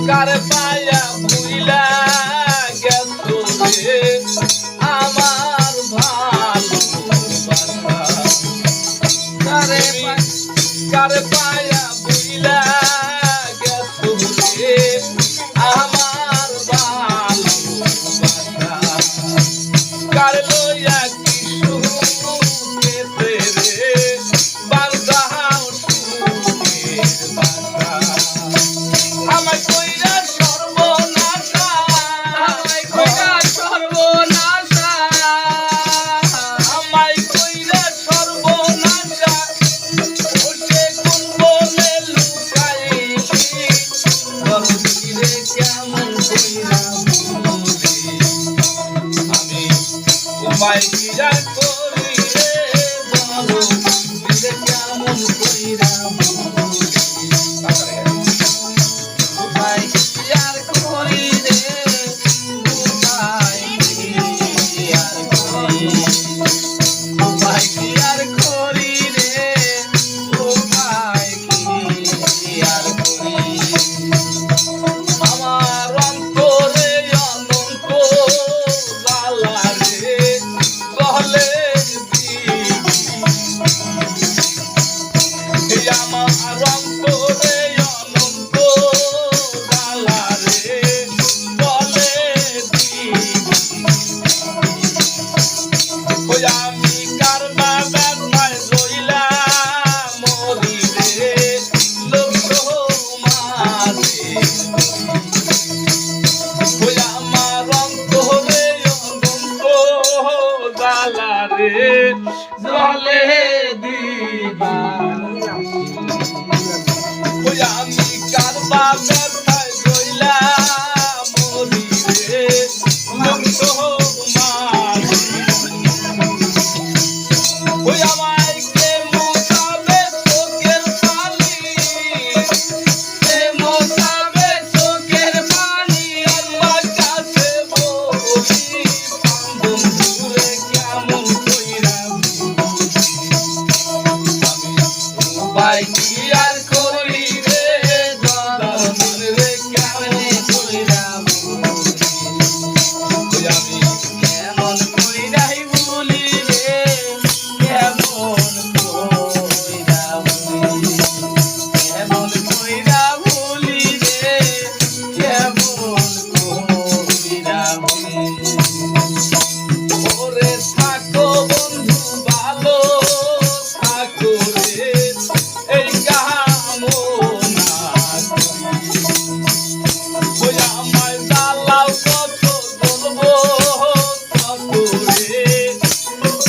কারে পায়া ভুইলা গেছো রে আমার ভালোবাসা কারে পায়া ভুইলা গেছো রে আমার ভালোবাসা কারে লইয়া কি সুখেতে রে বান্ধাও সুখের বাসা আমায় কইরা সর্বনাশা আমায় কইরা সর্বনাশা আমায় কইরা সর্বনাশা ওসে কোন বলে লুকাইছি গরবিরে কেমন কইরা বলি আমি উপায় কি আর করি রে বলো দিলে কেমন কইরা জলে দিবা আমি কারবা ব্যথায় রইলা মরি রে ওই আমায় কে মোসাবে চোখের পানি কে মোসাবে চোখের পানি আমার কাছে বলি বন্ধুরে কেমন কইরা উপায় কি আর করি রে দরদিন রে কেমনে কইরা আমি কেমন কইরাই বলি রে কেমন কইরা বলি কেমন কইরা বলি রে কেমন কইরা বলি ওরে থাকো বন্ধু ভালো থাকো রে এই কামনা ওই আমায় দালাল কত বলবো কত রে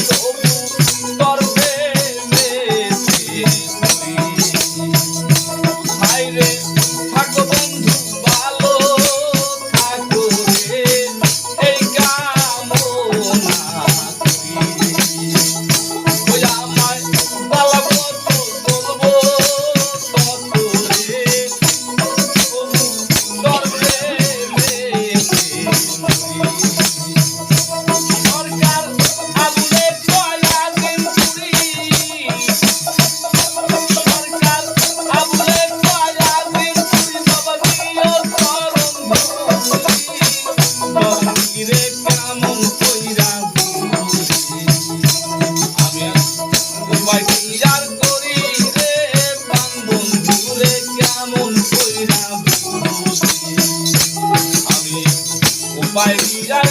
তবু তোর প্রেমেতে হাই রে থাকো বন্ধু ভালো থাকো রে এই কামনা ওই আমায় দালাল কত বলবো কত রে তবু তোর প্রেমেতে সরকার আগুনে কয়লা দিন পুরি সরকার আগুনে কয়লা দিন পুরি বাবা দিও চরণ ধরি রে কেমন কইরা আমি উপায় কি আর করি রে বন্ধু রে কেমন কইরা আমি উপায় কি আর